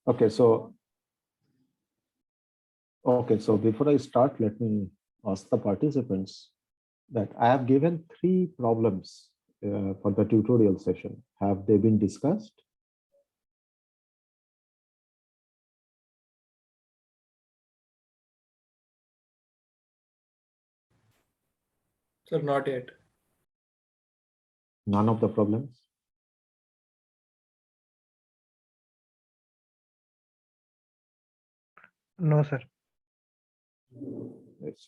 Okay, so before I start, let me ask the participants that I have given 3 problems for the tutorial session. Have they been discussed? Sir, not yet. None of the problems? No, sir. Yes.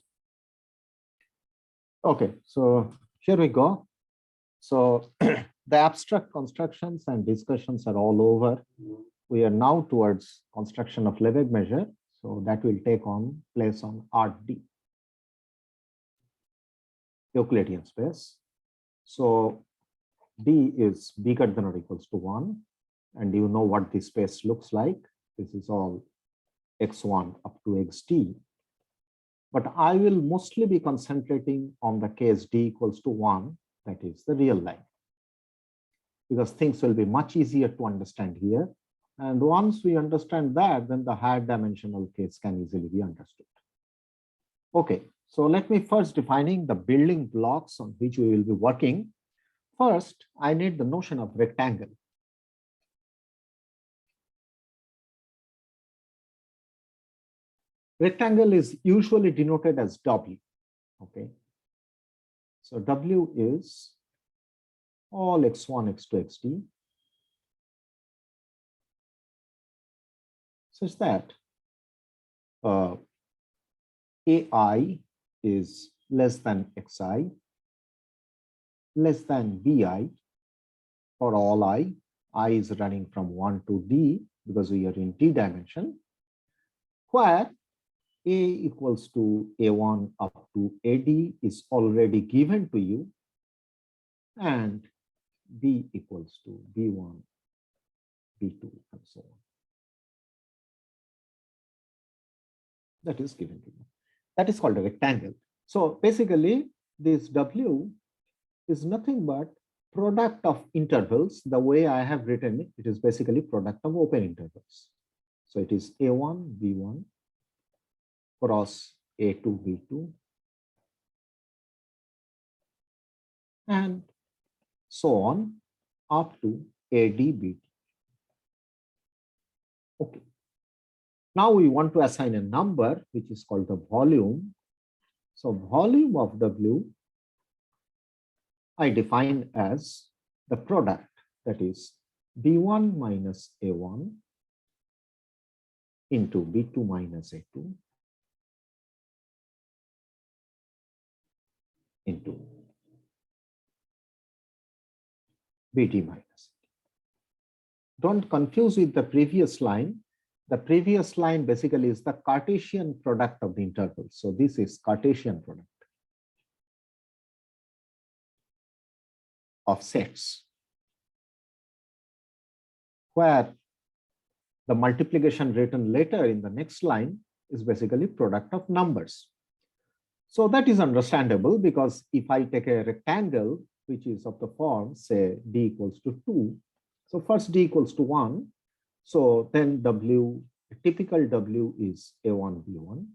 Okay, so here we go. So the abstract constructions and discussions are all over. We are now towards construction of Lebesgue measure. So that will take on place on RD, Euclidean space. So D is bigger than or equals to 1. And you know what this space looks like. This is all x1 up to xt. But I will mostly be concentrating on the case D equals to 1, that is the real line, because things will be much easier to understand here. And once we understand that, then the higher dimensional case can easily be understood. Okay, so let me first defining the building blocks on which we will be working. First, I need the notion of rectangle. Rectangle is usually denoted as W. Okay, so W is all x1, x2, xt, such that AI is less than xi, less than bi for all I is running from 1 to d because we are in d dimension, where a equals to a1 up to ad is already given to you, and b equals to b1, b2, and so on. That is given to you. That is called a rectangle. So basically, this W is nothing but product of intervals. The way I have written it, it is basically product of open intervals. So it is A1, B1 cross A2, B2, and so on up to AD, BT. Okay. Now we want to assign a number, which is called the volume. So volume of W I define as the product, that is B1 minus A1 into B2 minus A2 into BT minus A2. Don't confuse with the previous line. The previous line basically is the Cartesian product of the intervals. So this is Cartesian product of sets, where the multiplication written later in the next line is basically product of numbers. So that is understandable, because if I take a rectangle, which is of the form, say, d equals to 2. So first d equals to 1. So then W, typical W is A1, B1.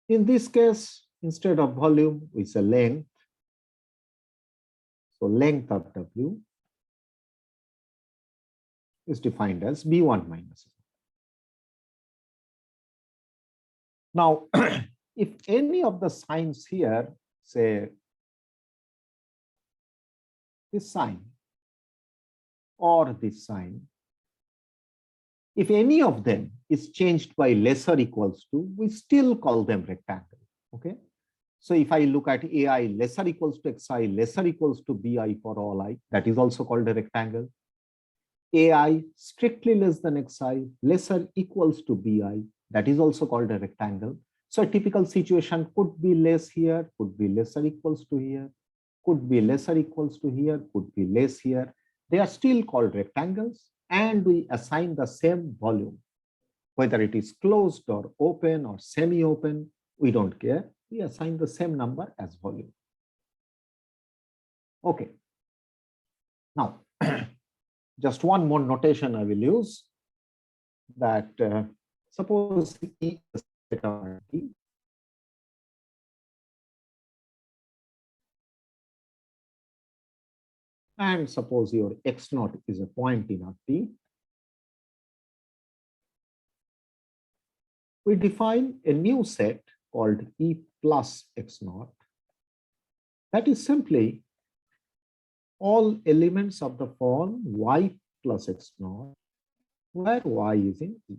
In this case, instead of volume, we say length. So length of W is defined as B1 minus. Now, if any of the signs here, say this sign or this sign, if any of them is changed by lesser equals to, we still call them rectangle. Okay. So if I look at AI lesser equals to xi, lesser equals to bi for all I, that is also called a rectangle. AI strictly less than xi, lesser equals to bi, that is also called a rectangle. So a typical situation could be less here, could be lesser equals to here, could be lesser equals to here, could be less here. They are still called rectangles, and we assign the same volume. Whether it is closed or open or semi-open, we don't care. We assign the same number as volume. Okay. Now, just one more notation I will use. that suppose E is a set of T, and suppose your X naught is a point in T. We define a new set called E plus X naught. That is simply all elements of the form Y plus X naught, where Y is in E.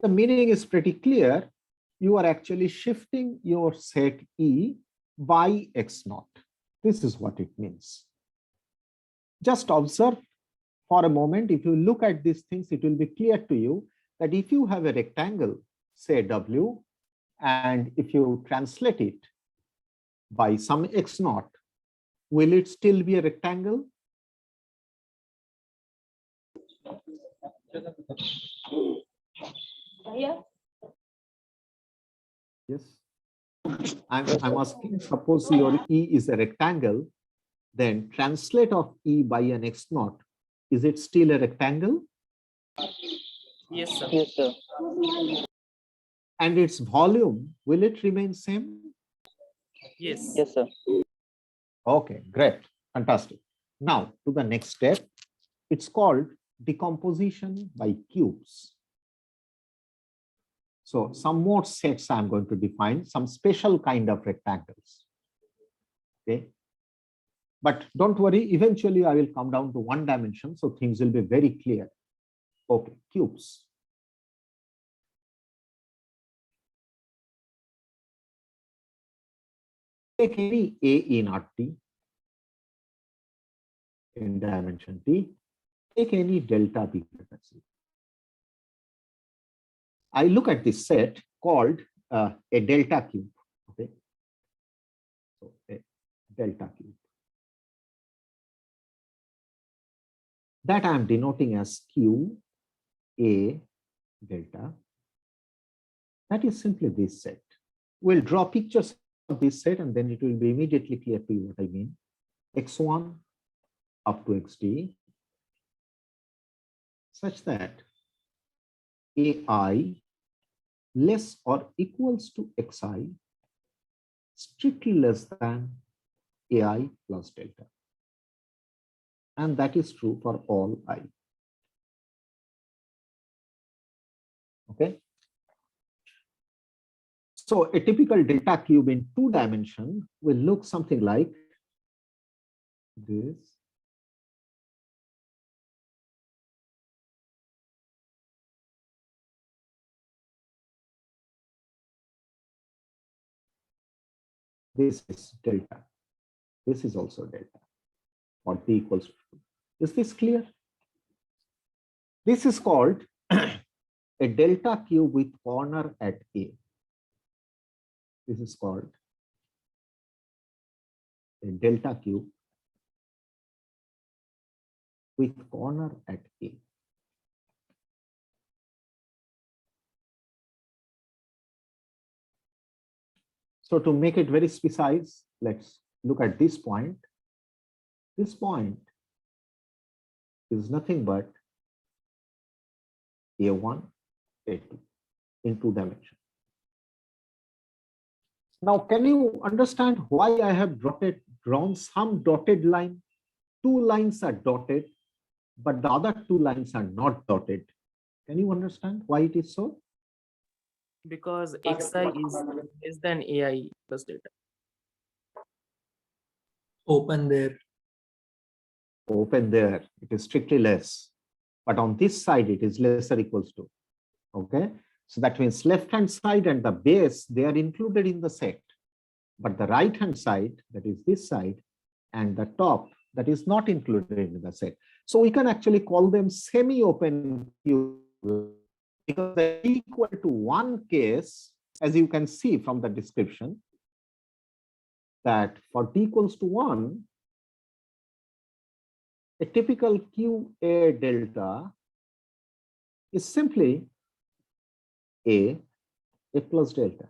The meaning is pretty clear. You are actually shifting your set E by X naught. This is what it means. Just observe for a moment. If you look at these things, it will be clear to you that if you have a rectangle, say W, and if you translate it by some X naught, will it still be a rectangle? Yeah. Yes. I'm asking, suppose your E is a rectangle, then translate of E by an X naught. Is it still a rectangle? Yes, sir. Yes, sir. And its volume, will it remain same? Yes. Yes, sir. Okay, great, fantastic. Now to the next step. It's called decomposition by cubes. So some more sets I'm going to define, some special kind of rectangles. Okay. But don't worry, eventually I will come down to one dimension, so things will be very clear. Okay, cubes. Take any A in RT, in dimension T, take any delta B. I look at this set called a delta cube. Okay, so a delta cube that I am denoting as Q A delta. That is simply this set. We'll draw pictures of this set, and then it will be immediately clear to you what I mean. X1 up to XD, such that AI less or equals to Xi, strictly less than AI plus delta. And that is true for all I. Okay. So a typical delta cube in 2 dimensions will look something like this. This is delta. This is also delta, or T equals to 2. Is this clear? This is called a delta cube with corner at A. This is called a delta cube with corner at A. So to make it very precise, let's look at this point. This point is nothing but A1, A2 in 2 dimensions. Now, can you understand why I have drawn some dotted line? 2 lines are dotted, but the other 2 lines are not dotted. Can you understand why it is so? Because Xi is less than AI plus delta. Open there. Open there, it is strictly less. But on this side, it is less or equals to. Okay. So that means left-hand side and the base, they are included in the set. But the right-hand side, that is this side, and the top, that is not included in the set. So we can actually call them semi-open cubes because they're equal to one case, as you can see from the description, that for t equals to 1, a typical QA delta is simply A plus delta.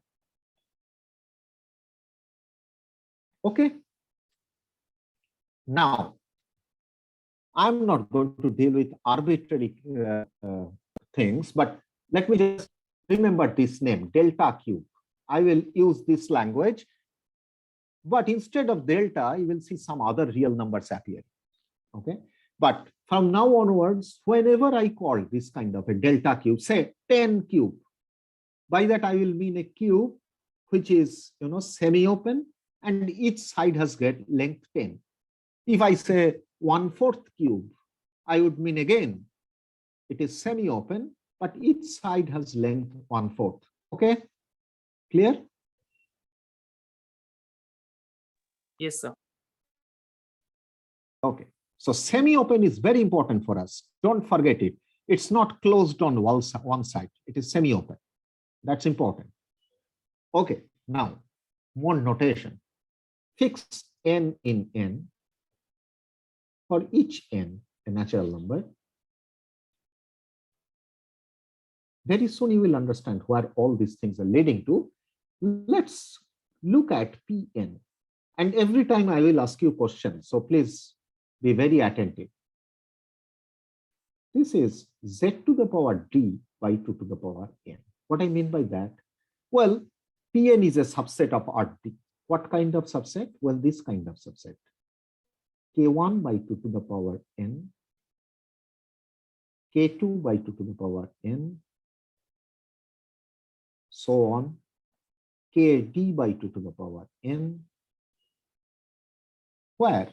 Okay. Now, I'm not going to deal with arbitrary things, but let me just remember this name, delta cube. I will use this language, but instead of delta, you will see some other real numbers appear. Okay, but from now onwards, whenever I call this kind of a delta cube, say 10 cube, by that I will mean a cube which is semi-open and each side has got length 10. If I say 1/4 cube, I would mean again it is semi-open, but each side has length 1/4. Okay, clear? Yes, sir. Okay, so semi-open is very important for us. Don't forget it. It's not closed on one side. It is semi-open. That's important. Okay, now more notation. Fix n in n. For each n, a natural number. Very soon you will understand where all these things are leading to. Let's look at Pn. And every time I will ask you questions, so please be very attentive. This is z to the power d by 2 to the power n. What I mean by that? Well, Pn is a subset of Rd. What kind of subset? Well, this kind of subset. K1 by 2 to the power n, K2 by 2 to the power n, so on, Kd by 2 to the power n, where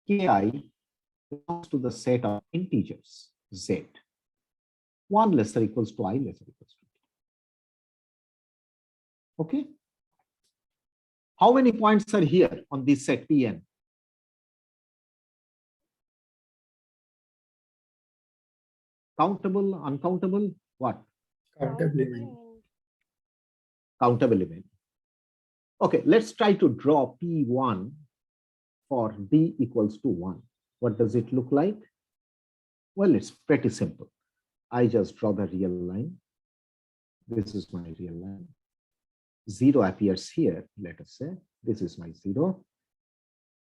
Ki belongs to the set of integers z. 1 lesser equals to I lesser equals to t. Okay. How many points are here on this set Pn? Countable, uncountable, what? Countably many. Countably many. Okay, let's try to draw P1 for d equals to 1. What does it look like? Well, it's pretty simple. I just draw the real line. This is my real line. 0 appears here, let us say. This is my 0.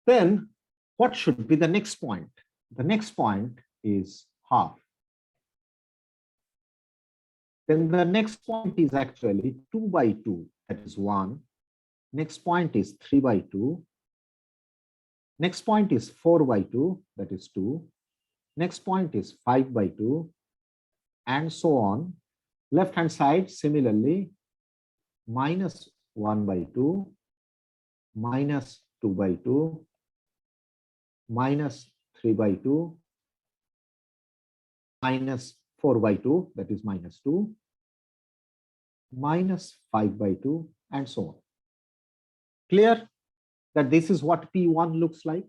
Then what should be the next point? The next point is half. Then the next point is actually 2 by 2, that is 1. Next point is 3 by 2. Next point is 4 by 2, that is 2. Next point is 5 by 2, and so on. Left hand side, similarly, minus 1 by 2, minus 2 by 2, minus 3 by 2, minus 4 by 2, that is minus 2, minus 5 by 2, and so on. Clear that this is what P1 looks like?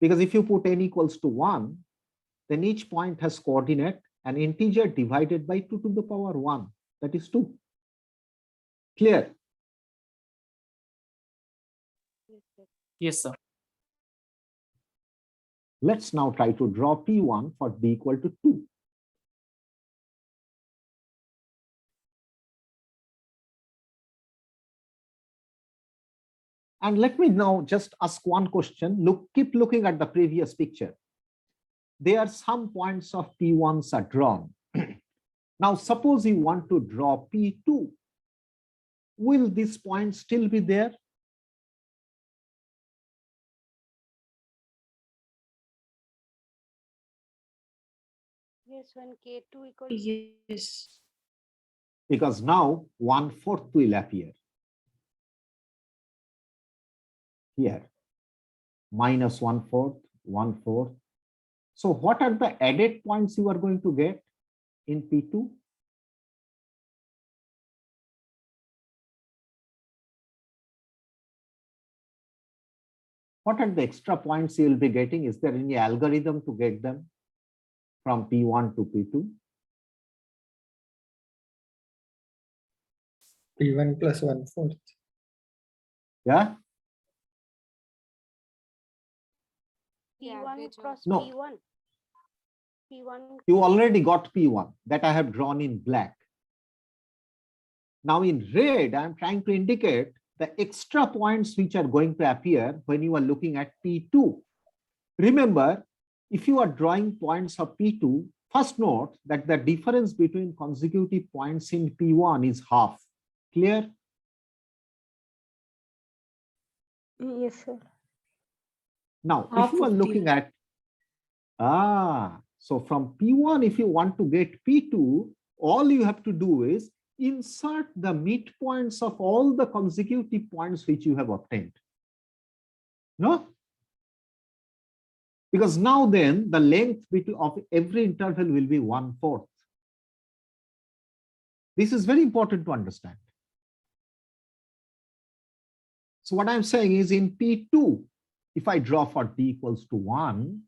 Because if you put n equals to 1, then each point has coordinate an integer divided by 2 to the power 1, that is 2. Clear? Yes, sir. Let's now try to draw P1 for d equal to 2. And let me now just ask one question. Keep looking at the previous picture. There are some points of P1s are drawn. Now, suppose you want to draw P2. Will this point still be there? Yes, when K2 equals. Yes. Because now 1/4 will appear here. Minus 1/4, 1/4. So what are the added points you are going to get in P2? What are the extra points you will be getting? Is there any algorithm to get them from P1 to P2? P1 plus 1/4. Yeah? P1 cross No. P1. P1. You already got P1 that I have drawn in black. Now in red, I'm trying to indicate the extra points which are going to appear when you are looking at P2. Remember, if you are drawing points of P2, first note that the difference between consecutive points in P1 is half. Clear? Yes, sir. Now, Half if you are of looking at, so from P1, if you want to get P2, all you have to do is insert the midpoints of all the consecutive points which you have obtained. No? Because now then the length of every interval will be 1/4. This is very important to understand. So what I'm saying is in P2, if I draw for d equals to 1,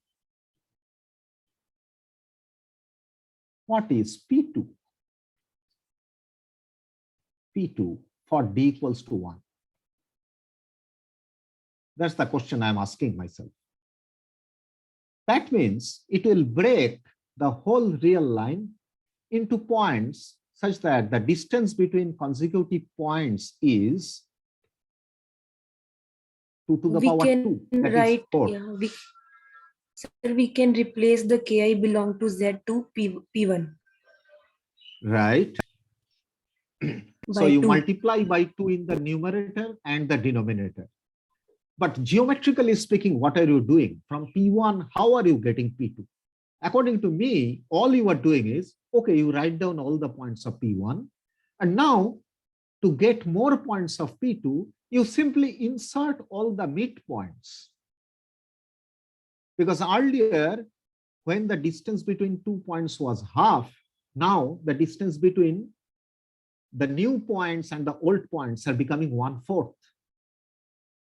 what is P2? P2 for d equals to 1. That's the question I'm asking myself. That means it will break the whole real line into points such that the distance between consecutive points is 2 to the We power can 2. That is write, 4. yeah, sir, we can replace the ki belong to z to p1 Right. So by you 2. multiply by 2 in the numerator and the denominator. But geometrically speaking, what are you doing? From P1, how are you getting P2? According to me, all you are doing is, okay, you write down all the points of P1. And now to get more points of P2, you simply insert all the midpoints. Because earlier, when the distance between 2 points was half, now the distance between the new points and the old points are becoming 1/4.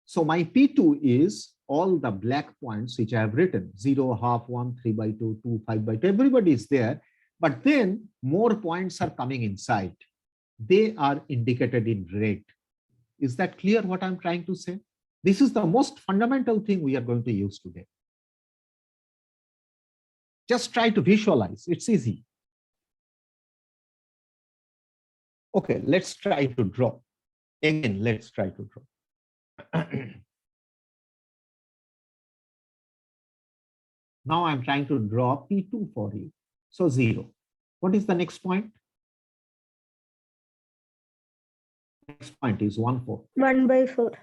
So my P2 is all the black points which I have written, 0, half, 1, 3/2, 2, 5/2, everybody is there. But then more points are coming inside. They are indicated in red. Is that clear what I'm trying to say? This is the most fundamental thing we are going to use today. Just try to visualize, it's easy. Okay, let's try to draw. Again, let's try to draw. Now I'm trying to draw P2 for you. So 0. What is the next point? Next point is 1/4. 1/4.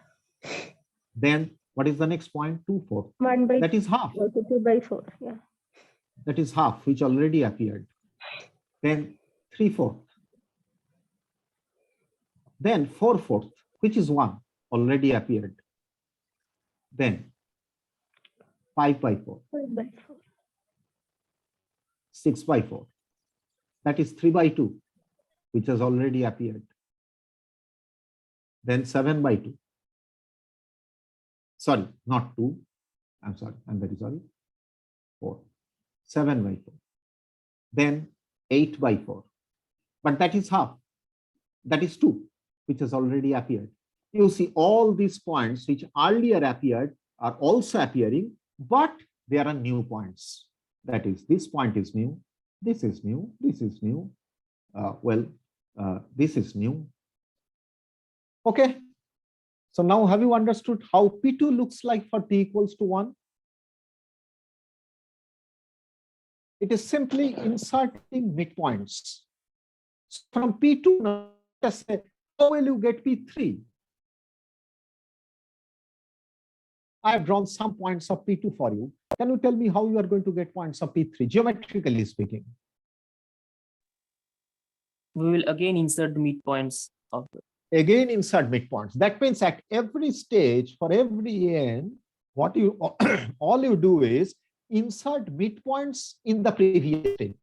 Then what is the next point? 2/4. 1/4. That is half. 2/4. Yeah. That is half, which already appeared. Then 3/4. Then 4/4, which is 1, already appeared. Then 5/4. 5/4. 6/4. That is 3/2, which has already appeared. Then 7/2. Sorry, not 2. I'm sorry, I'm very sorry. 4. 7/4. Then 8/4. But that is half. That is 2, which has already appeared. You see all these points which earlier appeared are also appearing, but there are new points. That is, this point is new, this is new, this is new. This is new. Okay. So now have you understood how P2 looks like for t equals to 1? It is simply inserting midpoints. From P2, now let us say, how will you get P3? I have drawn some points of P2 for you. Can you tell me how you are going to get points of P3, geometrically speaking? We will again insert the midpoints of the Again, insert midpoints. That means at every stage, for every n, what you all you do is insert midpoints in the previous stage.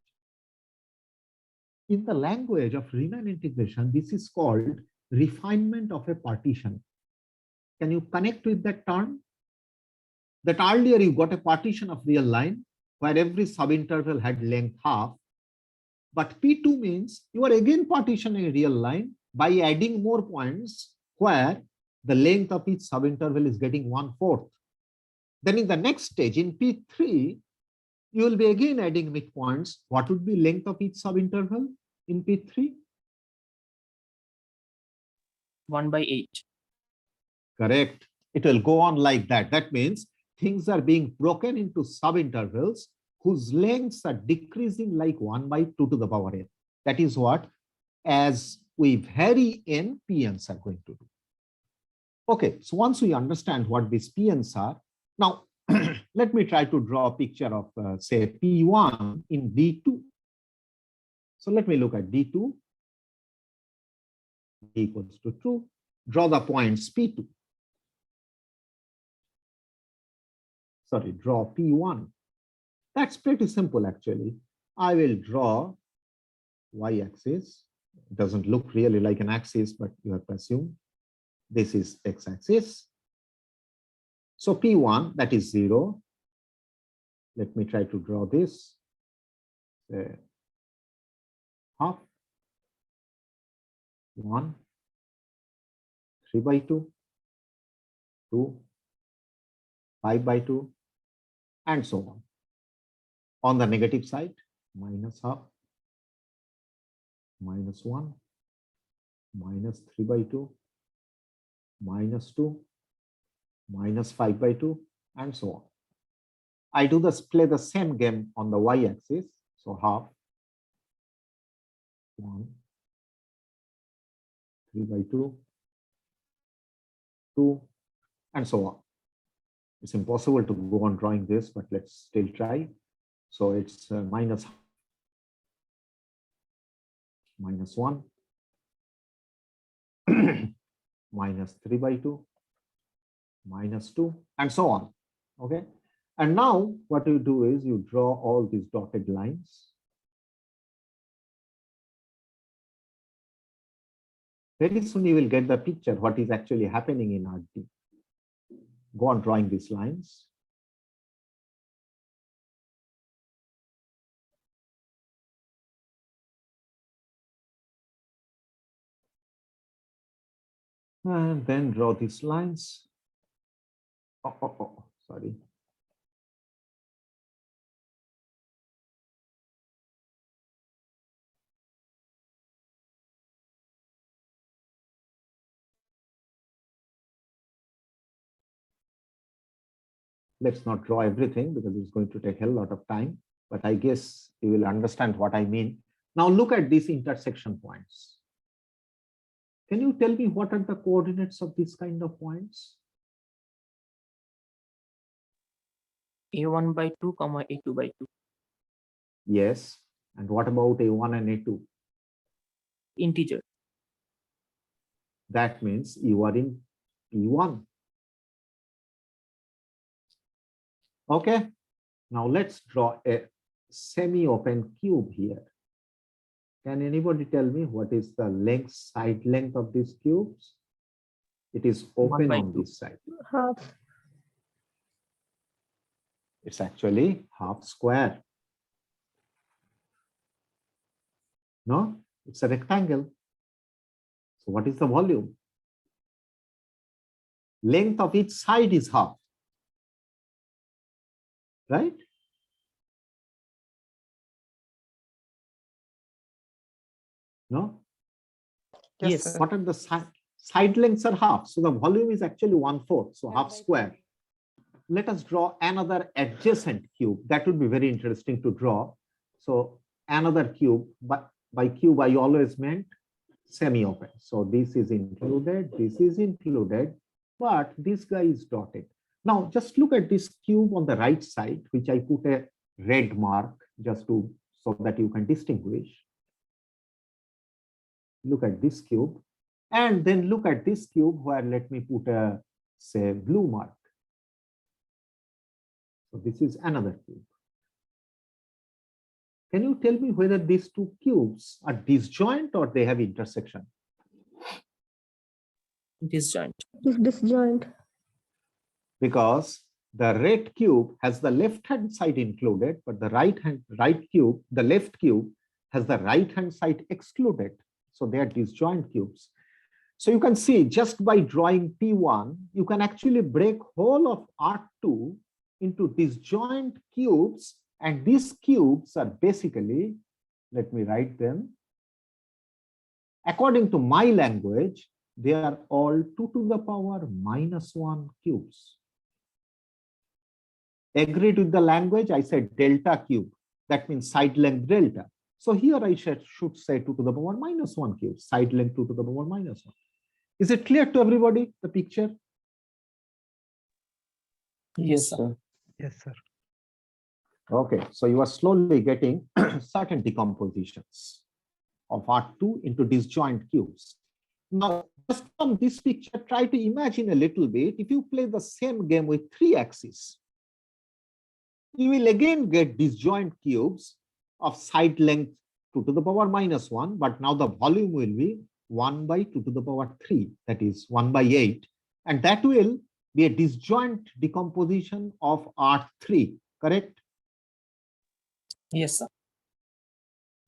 In the language of Riemann integration, this is called refinement of a partition. Can you connect with that term? That earlier you got a partition of real line where every subinterval had length half. But P2 means you are again partitioning a real line by adding more points where the length of each subinterval is getting 1/4. Then in the next stage, in P3, you will be again adding midpoints. What would be length of each subinterval in P3? 1/8. Correct. It will go on like that. That means things are being broken into subintervals whose lengths are decreasing like 1 by 2 to the power n. That is what, as we vary n, pn's are going to do. Okay, so once we understand what these pn's are, now let me try to draw a picture of, say, P1 in D2. So let me look at D2. D equals to 2. Draw the points P2. Sorry, draw P1. That's pretty simple, actually. I will draw y-axis. It doesn't look really like an axis, but you have to assume this is x-axis. So P1, that is 0. Let me try to draw this. Half, 1, 3 by 2, 2, 5 by 2, and so on. On the negative side, minus half, minus 1, minus 3 by 2, minus 2, minus 5 by 2, and so on. I do this, play the same game on the y-axis. So half, 1, 3 by 2, 2, and so on. It's impossible to go on drawing this, but let's still try. So it's minus 1, minus 3 by 2, minus 2, and so on. Okay. And now what you do is you draw all these dotted lines. Very soon you will get the picture what is actually happening in RD. Go on drawing these lines. And then draw these lines. Oh, sorry. Let's not draw everything because it's going to take a lot of time, but I guess you will understand what I mean. Now look at these intersection points. Can you tell me what are the coordinates of these kind of points? A1 by 2, comma A2 by 2. Yes. And what about A1 and A2? Integer. That means you are in P1. Okay. Now let's draw a semi-open cube here. Can anybody tell me what is the length, side length of these cubes? It is open 1 by on 2. this side. Half. It's actually half square. No, it's a rectangle. So what is the volume? Length of each side is half. Right? No? Yes. sir. What are the side lengths are half. So the volume is actually 1/4, so half square. Let us draw another adjacent cube. That would be very interesting to draw. So another cube, but by cube I always meant semi-open. So this is included, but this guy is dotted. Now just look at this cube on the right side, which I put a red mark just to so that you can distinguish. Look at this cube, and then look at this cube where let me put a, say, blue mark. So this is another cube. Can you tell me whether these two cubes are disjoint or they have intersection? Disjoint. Is disjoint. Because the red cube has the left-hand side included, but the the left cube has the right-hand side excluded. So they are disjoint cubes. So you can see just by drawing P1, you can actually break whole of R2 into disjoint cubes, and these cubes are basically, let me write them. According to my language, they are all 2 to the power minus 1 cubes. Agreed with the language? I said delta cube. That means side length delta. So here I should say 2 to the power minus 1 cube, side length 2 to the power minus 1. Is it clear to everybody, the picture? Yes, sir. Yes, sir. Okay, so you are slowly getting certain decompositions of R2 into disjoint cubes. Now, just from this picture, try to imagine a little bit. If you play the same game with 3 axes, you will again get disjoint cubes of side length 2 to the power minus 1, but now the volume will be 1 by 2 to the power 3, that is 1 by 8. And that will be a disjoint decomposition of R3, correct? Yes, sir.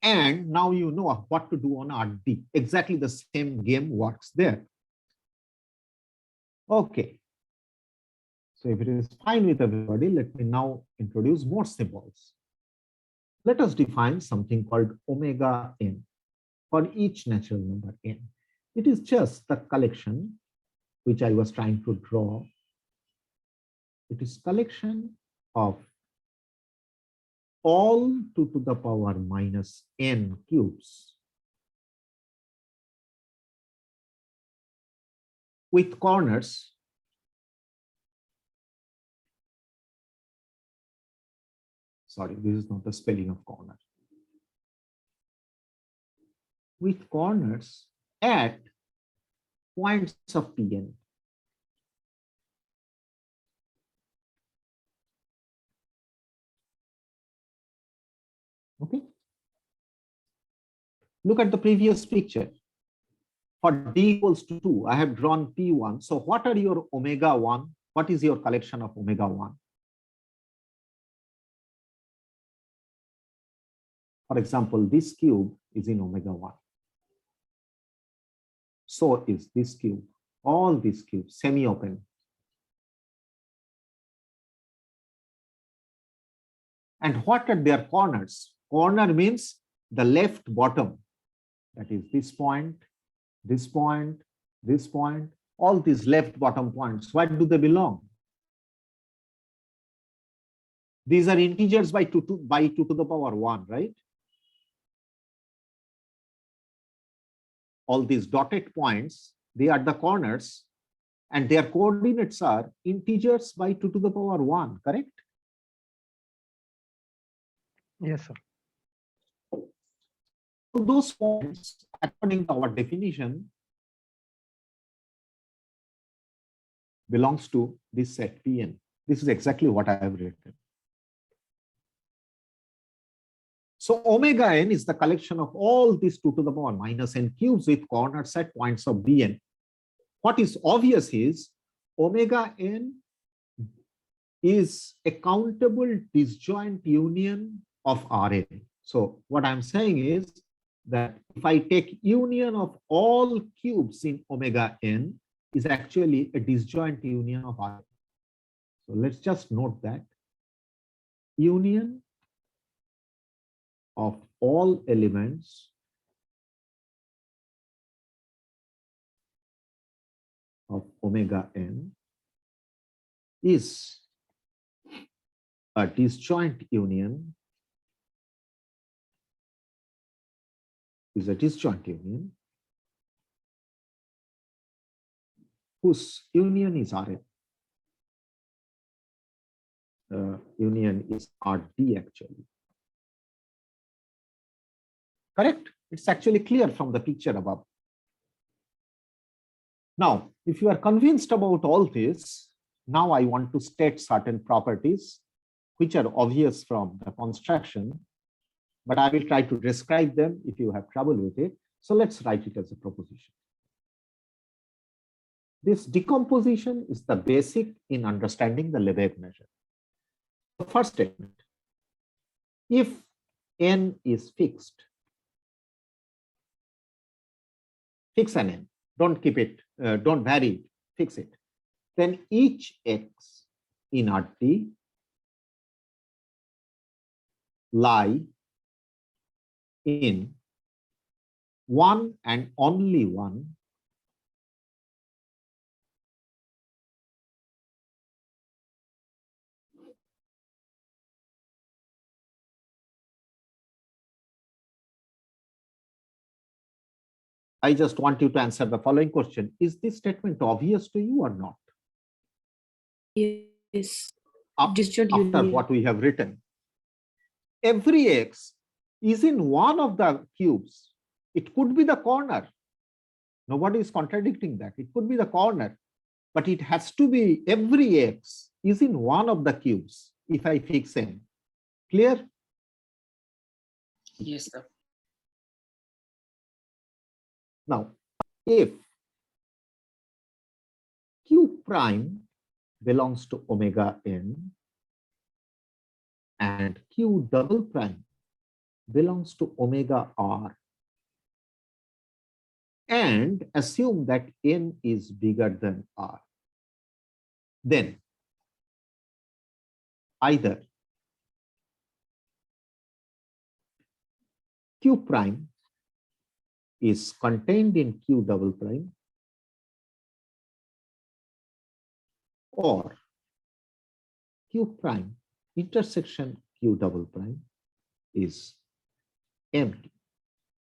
And now you know what to do on RD. Exactly the same game works there. Okay. So if it is fine with everybody, let me now introduce more symbols. Let us define something called omega n for each natural number n. It is just the collection which I was trying to draw. It is collection of all 2 to the power minus n cubes with corners sorry, this is not the spelling of corner. With corners at points of Pn. Okay. Look at the previous picture. For d equals to 2, I have drawn P1. So what are your omega 1? What is your collection of omega 1? For example, this cube is in omega 1. So is this cube. All these cubes, semi-open. And what are their corners? Corner means the left bottom. That is this point, this point, this point, all these left bottom points. Where do they belong? These are integers by 2 to the power 1, right? All these dotted points, they are the corners, and their coordinates are integers by 2 to the power 1, correct? Yes, sir. So those points, according to our definition, belongs to this set Pn. This is exactly what I have written. So omega n is the collection of all these 2 to the power minus n cubes with corners at points of Bn. What is obvious is omega n is a countable disjoint union of Rn. So what I'm saying is that if I take union of all cubes in omega n is actually a disjoint union of Rn. So let's just note that union of all elements of omega n is a disjoint union, whose union is Rn. Union is Rd actually. Correct? It's actually clear from the picture above. Now, if you are convinced about all this, now I want to state certain properties which are obvious from the construction, but I will try to describe them if you have trouble with it. So let's write it as a proposition. This decomposition is the basic in understanding the Lebesgue measure. The first statement, if n is fixed, fix an n, don't keep it, don't vary it, fix it. Then each x in Rd lie in one and only one I just want you to answer the following question. Is this statement obvious to you or not? Yes. After Disjoint union. what we have written, every x is in one of the cubes. It could be the corner. Nobody is contradicting that. It could be the corner, but it has to be every x is in one of the cubes if I fix n. Clear? Yes, sir. Now, if q prime belongs to omega n and q double prime belongs to omega r, and assume that n is bigger than r, then either q prime is contained in q double prime, or q prime intersection q double prime is empty.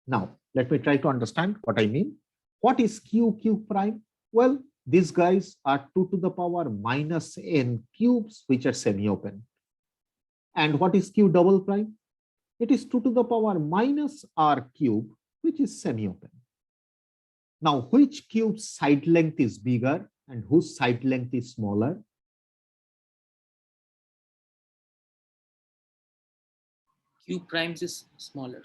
Now, let me try to understand what I mean. What is q prime? Well, these guys are 2 to the power minus n cubes, which are semi-open. And what is q double prime? It is 2 to the power minus r cube, which is semi-open. Now, which cube's side length is bigger and whose side length is smaller? Q primes is smaller.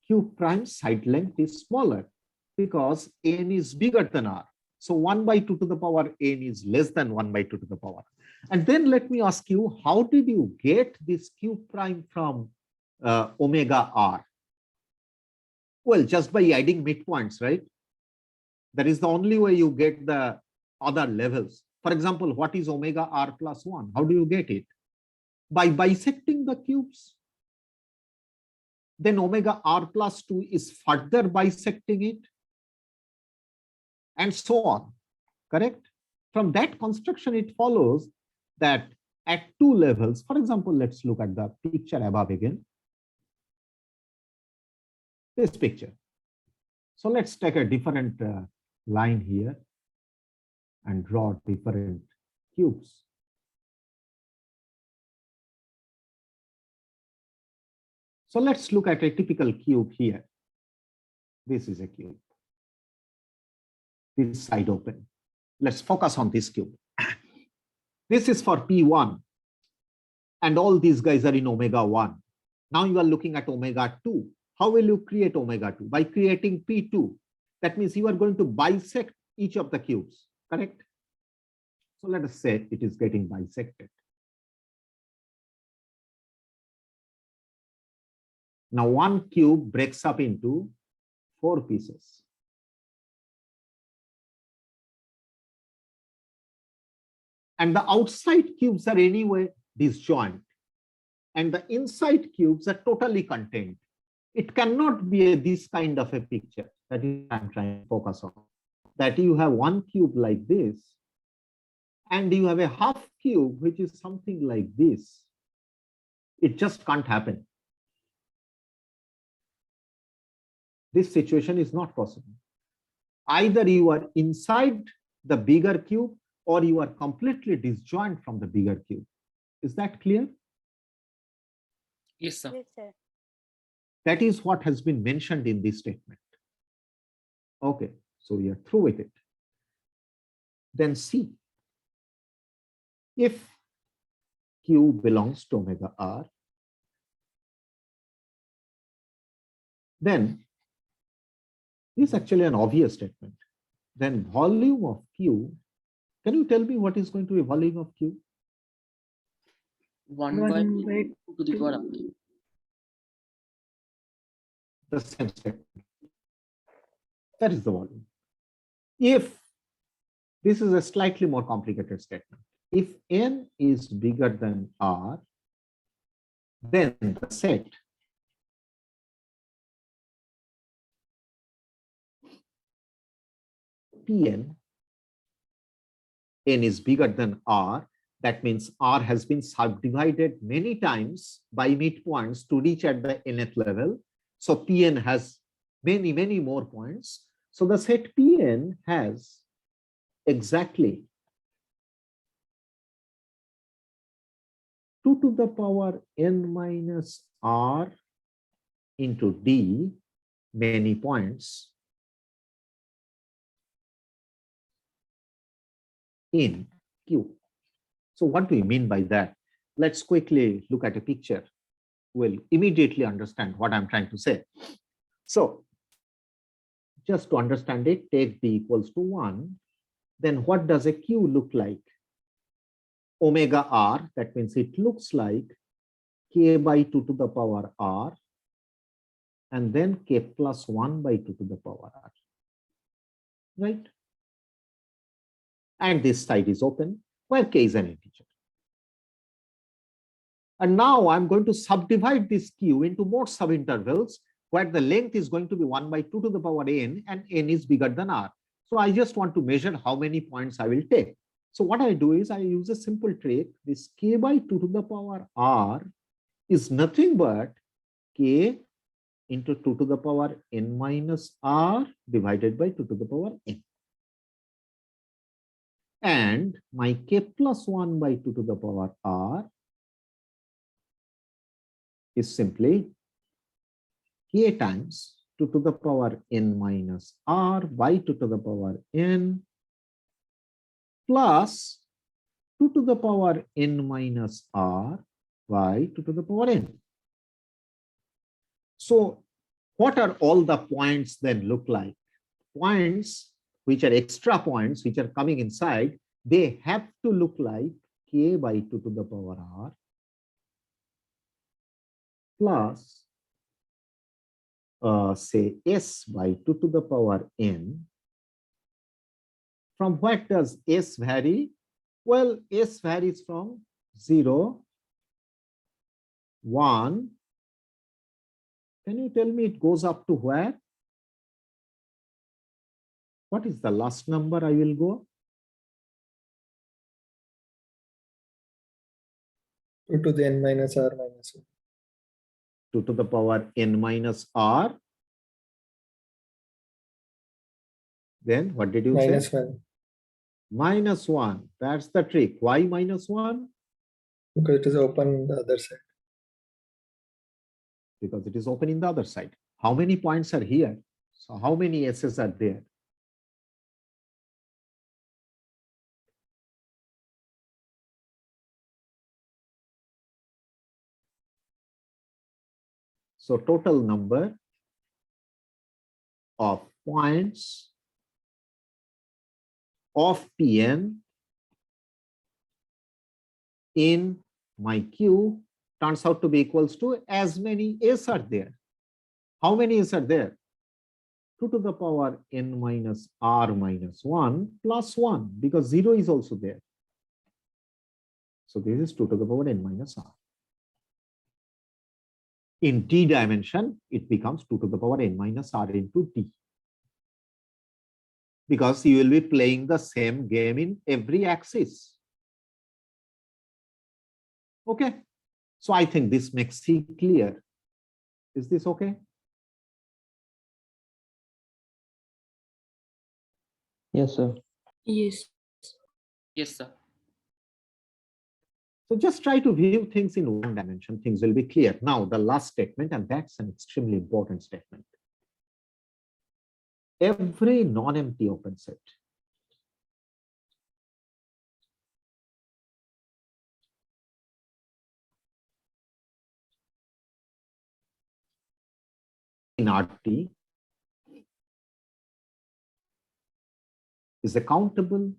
Q prime side length is smaller because n is bigger than r. So 1 by 2 to the power n is less than 1 by 2 to the power. And then let me ask you, how did you get this q prime from omega r? Well, just by adding midpoints, right? That is the only way you get the other levels. For example, what is omega r plus 1? How do you get it? By bisecting the cubes. Then omega r plus 2 is further bisecting it, and so on, correct? From that construction, it follows that at 2 levels, for example, let's look at the picture above again. This picture. So let's take a different line here and draw different cubes. So let's look at a typical cube here. This is a cube. This side open. Let's focus on this cube. This is for P1. And all these guys are in omega 1. Now you are looking at omega 2. How will you create omega 2? By creating P2. That means you are going to bisect each of the cubes, correct? So let us say it is getting bisected. Now one cube breaks up into 4 pieces. And the outside cubes are anyway disjoint. And the inside cubes are totally contained. It cannot be this kind of a picture that I'm trying to focus on. That you have one cube like this, and you have a half cube, which is something like this. It just can't happen. This situation is not possible. Either you are inside the bigger cube or you are completely disjoint from the bigger cube. Is that clear? Yes, sir. Yes, sir. That is what has been mentioned in this statement. Okay, so we are through with it. Then C. If Q belongs to omega R, then this is actually an obvious statement. Then volume of Q, can you tell me what is going to be volume of Q? 1 by 2 to the power of Q. The same statement. That is the volume. If this is a slightly more complicated statement, if n is bigger than R, then the set Pn, n is bigger than R, that means R has been subdivided many times by midpoints to reach at the nth level. So Pn has many more points. So the set Pn has exactly 2 to the power n minus r into d, many points, in Q. So what do we mean by that? Let's quickly look at a picture. We'll immediately understand what I'm trying to say. So just to understand it, take d equals to 1. Then what does a Q look like? Omega r, that means it looks like k by 2 to the power r, and then k plus 1 by 2 to the power r, right? And this side is open, where k is an integer. And now I'm going to subdivide this Q into more subintervals, where the length is going to be 1 by 2 to the power n, and n is bigger than r. So I just want to measure how many points I will take. So what I do is I use a simple trick. This k by 2 to the power r is nothing but k into 2 to the power n minus r divided by 2 to the power n. And my k plus 1 by 2 to the power r is simply k times 2 to the power n minus r by 2 to the power n plus 2 to the power n minus r by 2 to the power n. So what are all the points then look like? Points which are extra points which are coming inside, they have to look like k by 2 to the power r plus say s by 2 to the power n. From what does s vary? Well, s varies from 0, 1. Can you tell me it goes up to where? What is the last number I will go? 2 to the n minus r minus 1. 2 to the power n minus r. Then what did you Minus say? 1. Minus 1. That's the trick. Why minus 1? Because it is open on the other side. Because it is open in the other side. How many points are here? So how many s's are there? So total number of points of Pn in my Q turns out to be equals to as many s are there. How many s are there? 2 to the power n minus r minus 1 plus 1, because 0 is also there. So this is 2 to the power n minus r. In d dimension, it becomes 2 to the power n minus r into d. Because you will be playing the same game in every axis. Okay. So I think this makes it clear. Is this okay? Yes, sir. Yes. Yes, sir. So just try to view things in one dimension. Things will be clear. Now, the last statement, and that's an extremely important statement. Every non-empty open set in RT is a countable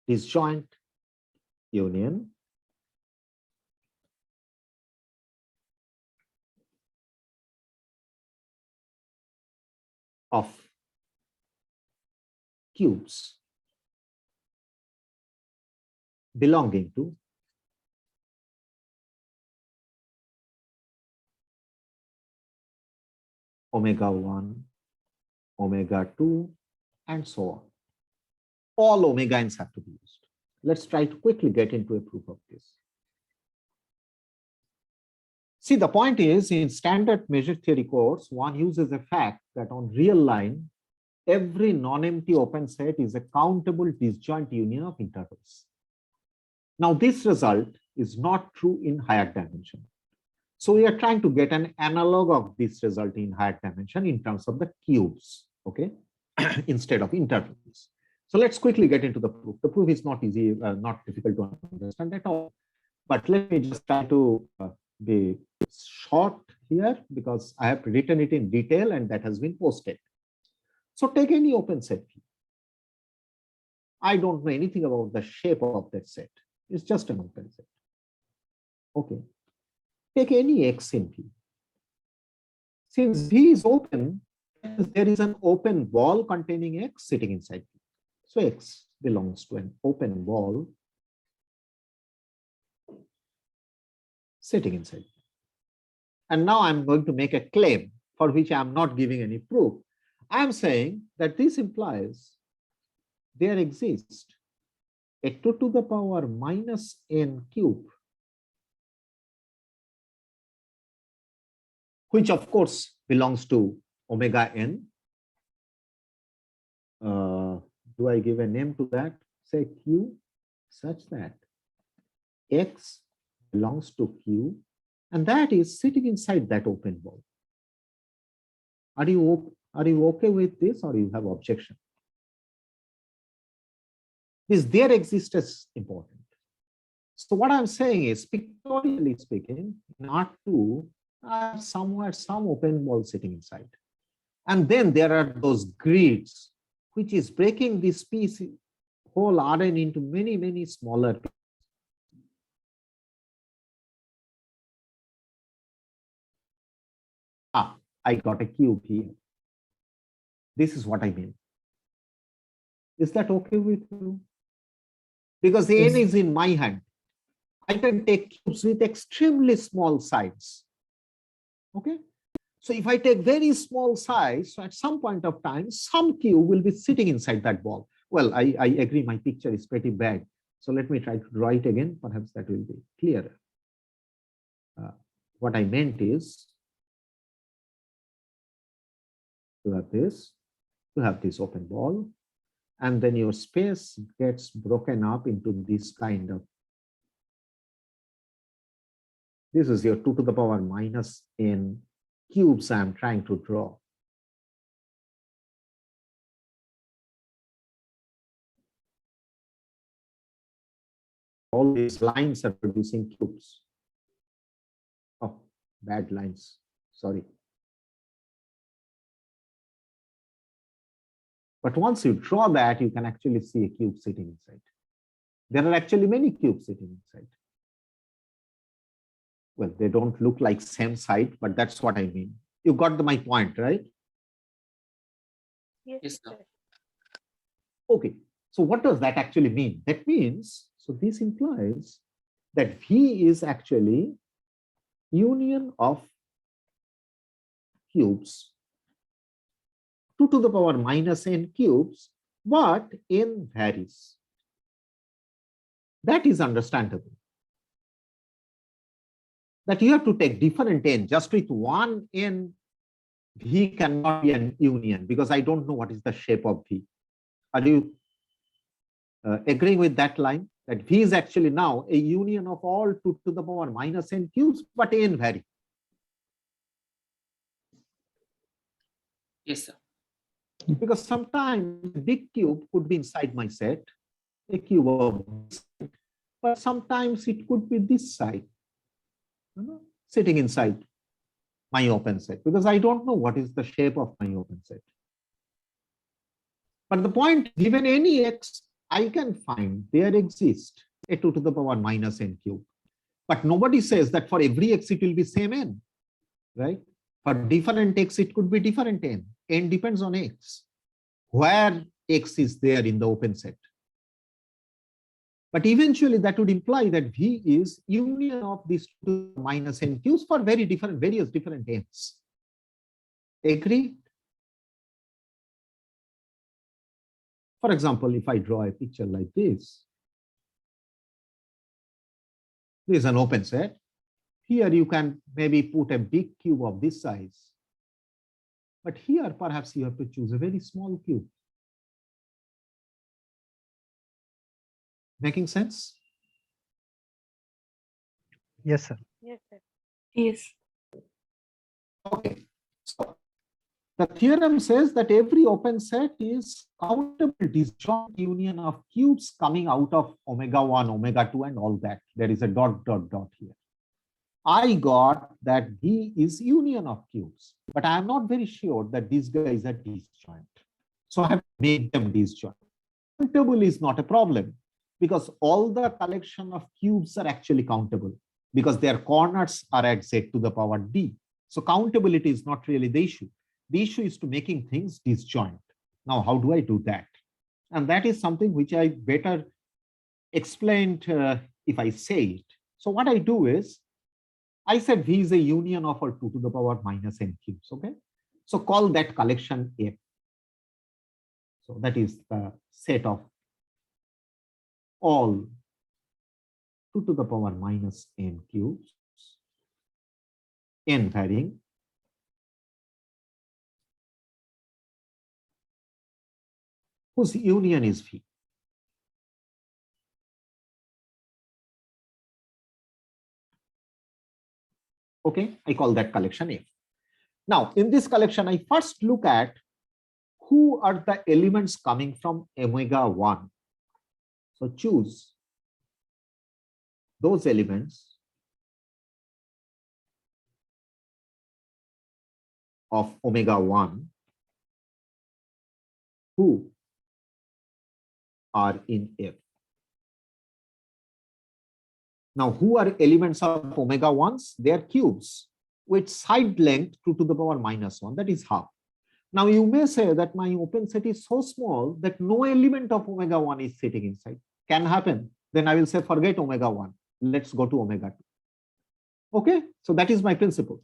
disjoint union of cubes belonging to omega 1, omega 2, and so on. All omega n's have to be used. Let's try to quickly get into a proof of this. See, the point is, in standard measure theory course, one uses a fact that on real line, every non-empty open set is a countable disjoint union of intervals. Now, this result is not true in higher dimension. So we are trying to get an analog of this result in higher dimension in terms of the cubes, okay, instead of intervals. So let's quickly get into the proof. The proof is not easy, not difficult to understand at all. But let me just try to be short here because I have written it in detail and that has been posted. So take any open set. I don't know anything about the shape of that set. It's just an open set. Okay. Take any x in V. Since V is open, there is an open ball containing x sitting inside V. So x belongs to an open ball sitting inside. And now I'm going to make a claim for which I'm not giving any proof. I'm saying that this implies there exists a 2 to the power minus n cube, which of course belongs to omega n. Do I give a name to that? Say q, such that x belongs to q, and that is sitting inside that open ball. Are you okay with this, or you have objection? This there exists is important. So what I'm saying is, pictorially speaking, in R2, I have somewhere some open ball sitting inside. And then there are those grids, which is breaking this piece, whole Rn into many, many smaller pieces. I got a cube here. This is what I mean. Is that okay with you? Because the n is in my hand. I can take cubes with extremely small size. Okay. So if I take very small size, so at some point of time, some cube will be sitting inside that ball. Well, I agree my picture is pretty bad. So let me try to draw it again. Perhaps that will be clearer. What I meant is to have this open ball, and then your space gets broken up into this kind of, this is your 2 to the power minus n cubes I'm trying to draw. All these lines are producing cubes. Oh, bad lines, sorry. But once you draw that, you can actually see a cube sitting inside. There are actually many cubes sitting inside. Well, they don't look like same side, but that's what I mean. You got my point, right? Yes, sir. Okay, so what does that actually mean? That means, so this implies that V is actually union of cubes 2 to the power minus n cubes, but n varies. That is understandable. That you have to take different n, just with one n, V cannot be an union because I don't know what is the shape of V. Are you agreeing with that line? That V is actually now a union of all 2 to the power minus n cubes, but n vary. Yes, sir. Because sometimes a big cube could be inside my set, a cube of this side, but sometimes it could be this side, sitting inside my open set, because I don't know what is the shape of my open set. But the point, given any x, I can find there exists a 2 to the power minus n cube. But nobody says that for every x it will be same n, right? For different x, it could be different n. N depends on x, where x is there in the open set. But eventually that would imply that V is union of these 2 minus n cubes for various different n's. Agree? For example, if I draw a picture like this is an open set. here you can maybe put a big cube of this size. But here, perhaps you have to choose a very small cube. Making sense? Yes, sir. Yes, sir. Yes. Okay. So the theorem says that every open set is countable disjoint union of cubes coming out of omega 1, omega 2, and all that. There is a dot, dot, dot here. I got that V is union of cubes, but I am not very sure that these guys are disjoint. So I have made them disjoint. Countable is not a problem because all the collection of cubes are actually countable because their corners are at z to the power d. So countability is not really the issue. The issue is to making things disjoint. Now, how do I do that? And that is something which I better explained if I say it. So what I do is, I said V is a union of all 2 to the power minus n cubes, okay? So call that collection F. So that is the set of all 2 to the power minus n cubes, n varying, whose union is V. Okay, I call that collection F. Now, in this collection, I first look at who are the elements coming from omega 1. So choose those elements of omega 1 who are in F. Now, who are elements of omega 1s? They are cubes with side length 2 to the power minus 1, that is half. Now, you may say that my open set is so small that no element of omega 1 is sitting inside. Can happen. Then I will say, forget omega 1. Let's go to omega 2. Okay, so that is my principle.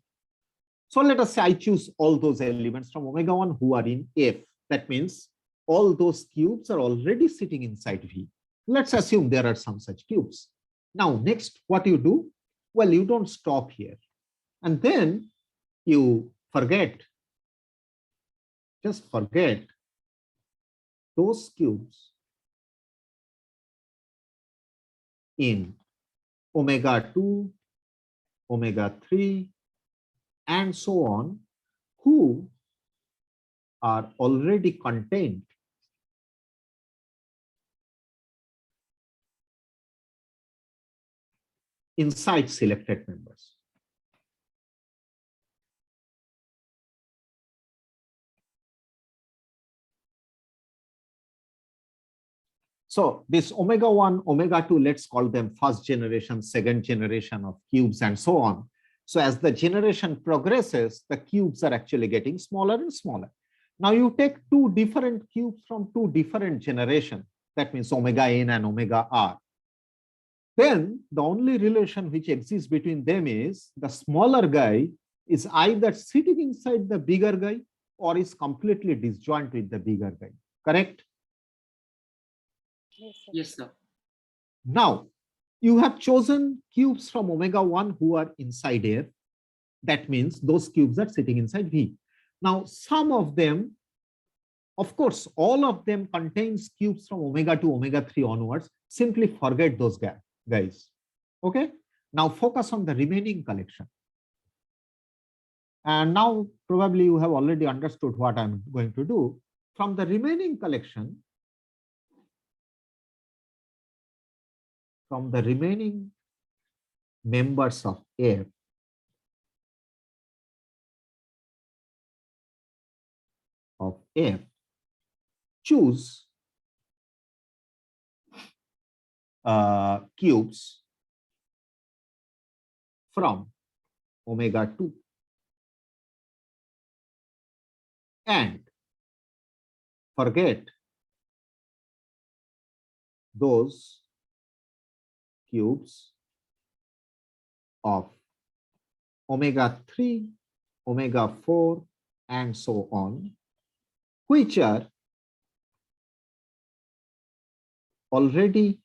So let us say I choose all those elements from omega 1 who are in F. That means all those cubes are already sitting inside V. Let's assume there are some such cubes. Now, next, what you do? Well, you don't stop here. And then you forget, just forget those cubes in omega 2, omega 3, and so on, who are already contained inside selected members. So this omega 1, omega 2, let's call them first generation, second generation of cubes and so on. So as the generation progresses, the cubes are actually getting smaller and smaller. Now you take two different cubes from two different generations. That means omega n and omega r. Then the only relation which exists between them is the smaller guy is either sitting inside the bigger guy or is completely disjoint with the bigger guy. Correct? Yes, sir. Yes, sir. Now, you have chosen cubes from omega 1 who are inside F. That means those cubes are sitting inside V. Now, some of them, of course, all of them contains cubes from omega 2, omega 3 onwards. Simply forget those guys. Okay? Now, focus on the remaining collection. And now, probably you have already understood what I'm going to do. From the remaining collection, from the remaining members of F, choose cubes from omega 2 and forget those cubes of omega 3, omega 4, and so on, which are contained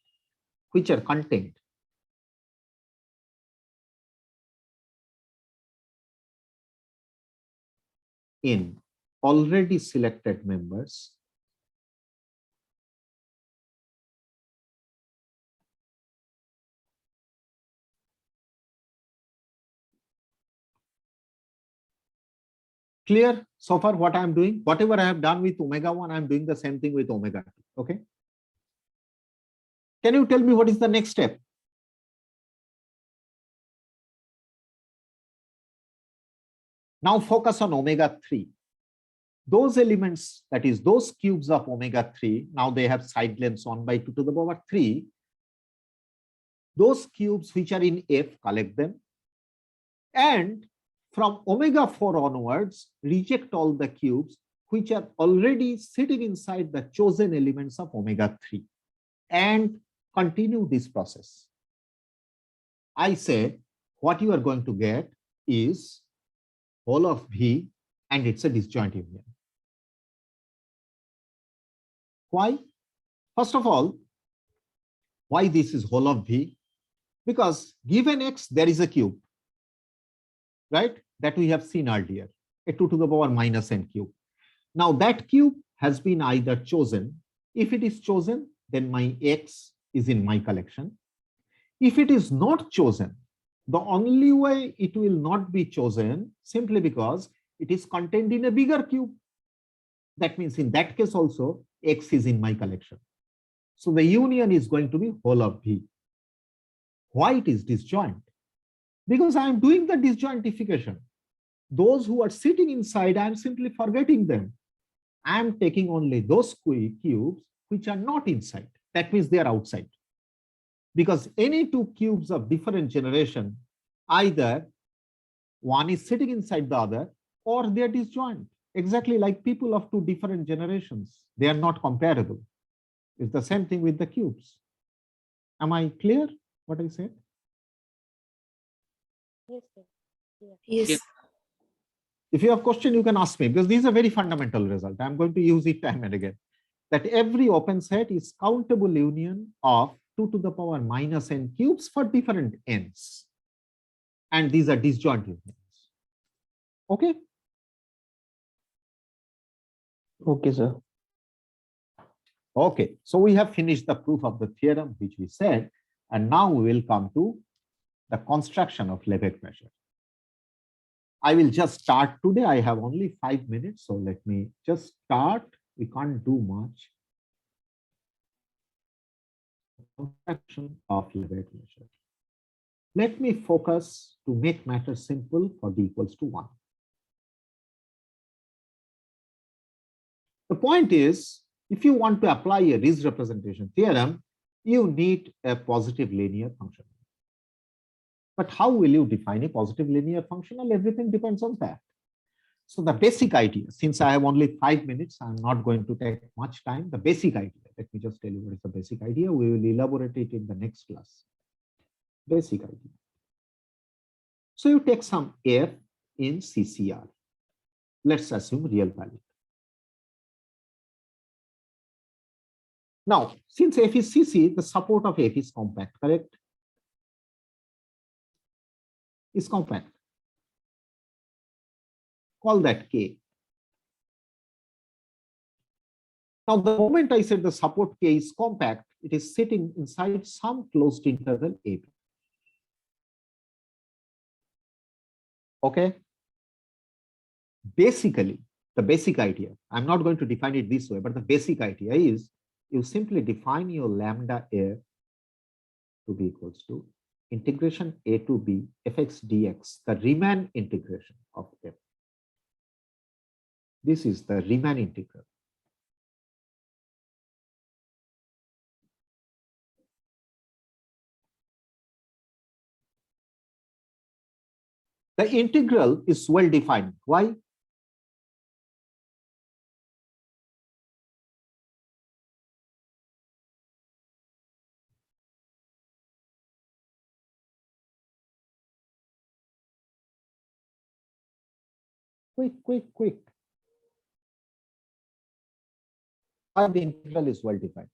in already selected members clear so far what I am doing? Whatever I have done with omega 1, I am doing the same thing with omega 2. Okay. Can you tell me what is the next step? Now focus on omega 3. Those elements, that is those cubes of omega 3, now they have side lengths 1 by 2 to the power 3. Those cubes which are in F, collect them. And from omega 4 onwards, reject all the cubes which are already sitting inside the chosen elements of omega 3 and continue this process. I say what you are going to get is whole of V, and it's a disjoint union. Why? First of all, why this is whole of V? Because given X, there is a cube, right? That we have seen earlier, a 2 to the power minus n cube. Now that cube has been either chosen. If it is chosen, then my X is in my collection. If it is not chosen, the only way it will not be chosen simply because it is contained in a bigger cube. That means in that case also, X is in my collection. So the union is going to be whole of V. Why it is disjoint? Because I am doing the disjointification. Those who are sitting inside, I am simply forgetting them. I am taking only those cubes which are not inside. That means they are outside. Because any two cubes of different generation, either one is sitting inside the other or they are disjoint. Exactly like people of two different generations. They are not comparable. It's the same thing with the cubes. Am I clear what I said? Yes, sir. Yeah. Yes. Yes. If you have question, you can ask me, because this is a very fundamental result. I'm going to use it time and again. That every open set is countable union of 2 to the power minus n cubes for different n's. And these are disjoint unions. Okay? Okay, sir. Okay, so we have finished the proof of the theorem, which we said, and now we will come to the construction of Lebesgue measure. I will just start today. I have only 5 minutes, so let me just start. We can't do much. Construction of Lebesgue measure. Let me focus to make matter simple for d equals to 1. The point is, if you want to apply a Ries representation theorem, you need a positive linear function. But how will you define a positive linear functional? Everything depends on that. So the basic idea, since I have only 5 minutes, I'm not going to take much time. The basic idea, let me just tell you what is the basic idea. We will elaborate it in the next class. Basic idea. So you take some f in CCR. Let's assume real value. Now, since f is CC, the support of f is compact, correct? Is compact. Call that K. Now, the moment I said the support K is compact, it is sitting inside some closed interval AB. Okay? Basically, the basic idea, I'm not going to define it this way, but the basic idea is you simply define your lambda f to be equals to integration a to b fx dx, the Riemann integration of f. This is the Riemann integral. The integral is well defined. Why? Quick. Why the integral is well defined?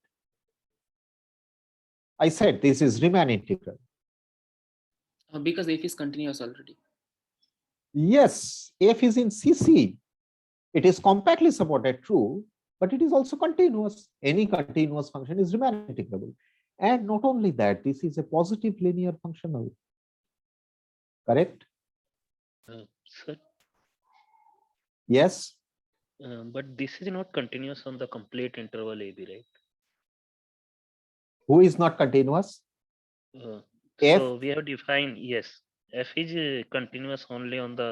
I said this is Riemann integral. Because f is continuous already. Yes, f is in CC. It is compactly supported, true, but it is also continuous. Any continuous function is Riemann integrable. And not only that, this is a positive linear functional. Correct? Sir, Yes. but this is not continuous on the complete interval AB, right? Who is not continuous? F. So we have defined, yes, F is continuous only on the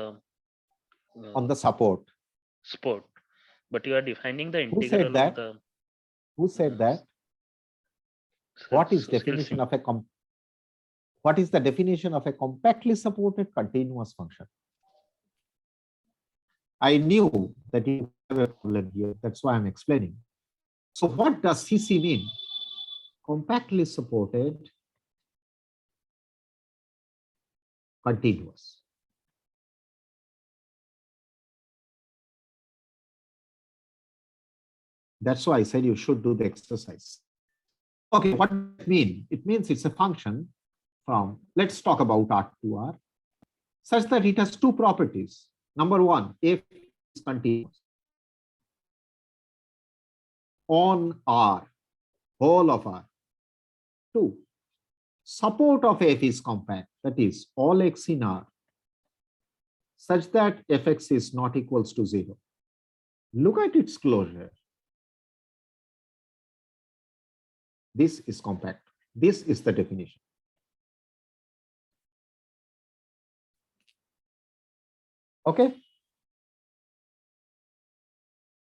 On the support. support, but you are defining the Who integral said that? of the. Who said that? Sir, What is so definition excuse of a what is the definition of a compactly supported continuous function? I knew that you have a problem here. That's why I'm explaining. So what does CC mean? Compactly supported continuous. That's why I said you should do the exercise. Okay, what does it mean? It means it's a function from, let's talk about R to R, such that it has two properties. Number one, F is continuous on R, whole of R. Two, support of F is compact, that is all x in R, such that Fx is not equals to 0. Look at its closure. This is compact. This is the definition. Okay.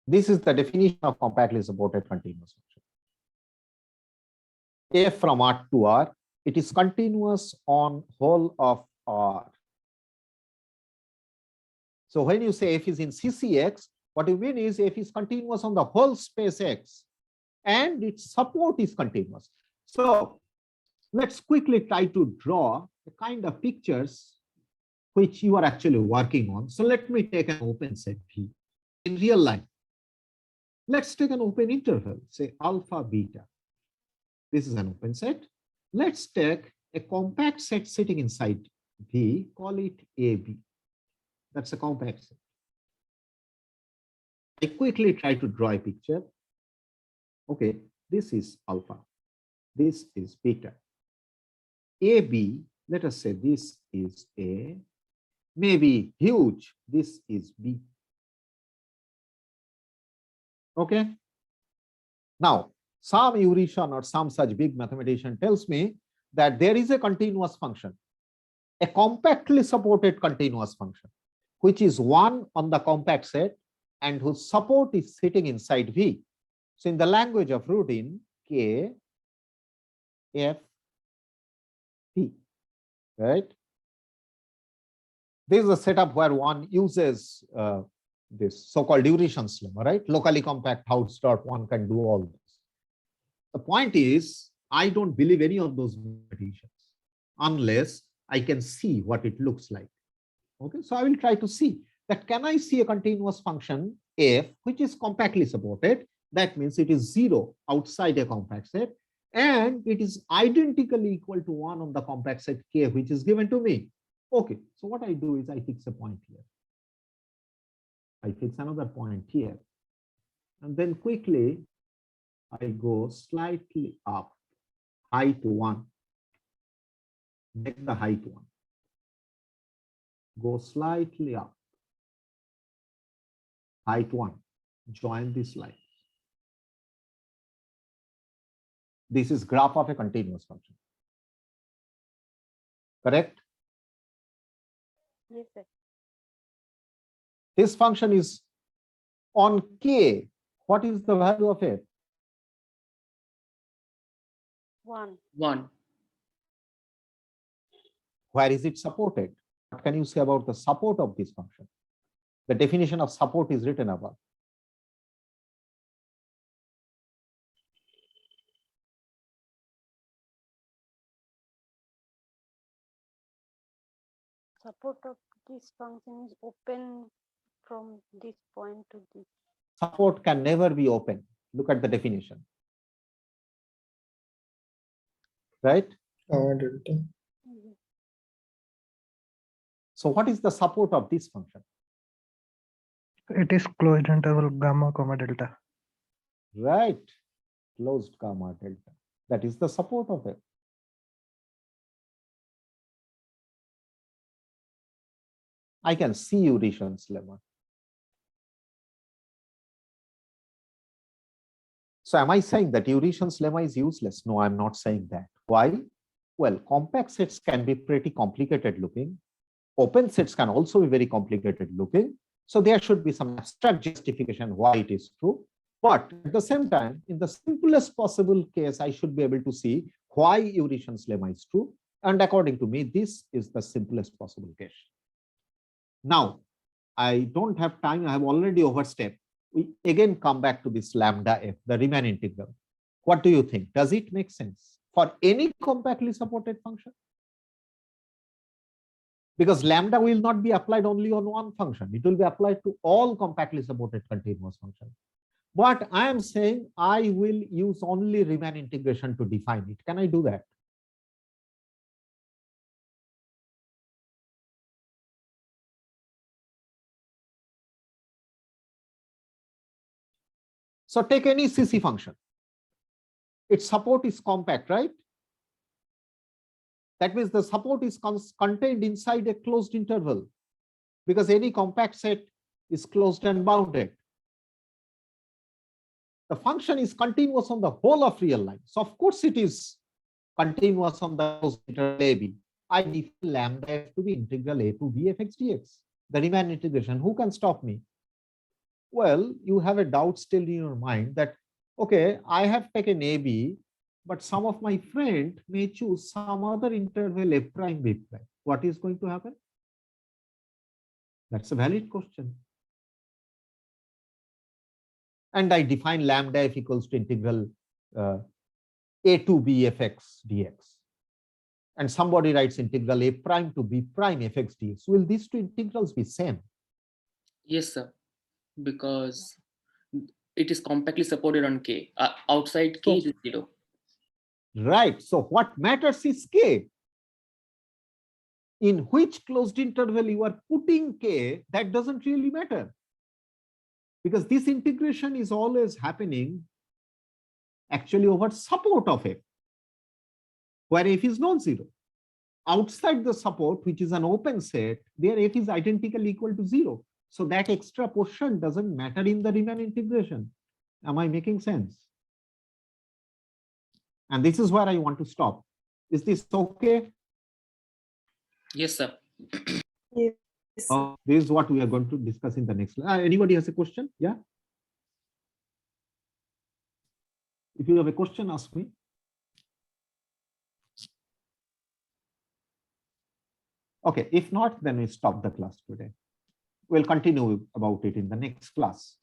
This is the definition of compactly supported continuous function. F from R to R, it is continuous on whole of R. So when you say F is in CCX, what you mean is F is continuous on the whole space X, and its support is continuous. So let's quickly try to draw the kind of pictures which you are actually working on. So let me take an open set V in real life. Let's take an open interval, say alpha, beta. This is an open set. Let's take a compact set sitting inside V, call it AB. That's a compact set. I quickly try to draw a picture. Okay, this is alpha. This is beta. AB, let us say this is A, maybe huge, this is B. Okay. Now, some Eurytion or some such big mathematician tells me that there is a continuous function, a compactly supported continuous function, which is one on the compact set and whose support is sitting inside V. So in the language of routine, K, F, P, right? This is a setup where one uses this so-called Eurytion's lemma, right? Locally compact house dot one can do all this. The point is, I don't believe any of those mathematicians unless I can see what it looks like. Okay, so I will try to see that can I see a continuous function F which is compactly supported. That means it is 0 outside a compact set, and it is identically equal to 1 on the compact set K, which is given to me. Okay, so what I do is I fix a point here. I fix another point here. And then quickly, I go slightly up, height 1. Make the height 1. Go slightly up, height 1. Join this line. This is graph of a continuous function. Correct? Yes, sir. This function is on K. What is the value of it? 1. 1. Where is it supported? What can you say about the support of this function? The definition of support is written above. Support of this function is open from this point to this. Support can never be open. Look at the definition. Right? Delta. Mhm. So what is the support of this function? It is closed interval gamma comma delta. Right. Closed gamma delta. That is the support of it. I can see Eurytion's lemma. So am I saying that Eurytion's lemma is useless? No, I'm not saying that. Why? Well, compact sets can be pretty complicated looking. Open sets can also be very complicated looking. So there should be some abstract justification why it is true. But at the same time, in the simplest possible case, I should be able to see why Eurytion's lemma is true. And according to me, this is the simplest possible case. Now, I don't have time. I have already overstepped. We again come back to this lambda f, the Riemann integral. What do you think? Does it make sense for any compactly supported function? Because lambda will not be applied only on one function. It will be applied to all compactly supported continuous functions. But I am saying I will use only Riemann integration to define it. Can I do that? So take any CC function. Its support is compact, right? That means the support is contained inside a closed interval, because any compact set is closed and bounded. The function is continuous on the whole of real line. So of course it is continuous on the closed interval AB. I define lambda f to be integral a to b fx dx. The Riemann integration. Who can stop me? Well, you have a doubt still in your mind that, okay, I have taken AB, but some of my friend may choose some other interval f prime b prime. What is going to happen? That's a valid question. And I define lambda f equals to integral a to b fx dx. And somebody writes integral a prime to b prime fx dx. Will these two integrals be same? Yes, sir. Because it is compactly supported on K. Outside K, it is 0. Right. So what matters is K. In which closed interval you are putting K, that doesn't really matter. Because this integration is always happening actually over support of f, where f is non-zero. Outside the support, which is an open set, there f is identically equal to 0. So that extra portion doesn't matter in the Riemann integration. Am I making sense? And this is where I want to stop. Is this okay? Yes, sir. Yes. This is what we are going to discuss in the next. Anybody has a question? Yeah. If you have a question, ask me. Okay. If not, then we stop the class today. We'll continue about it in the next class.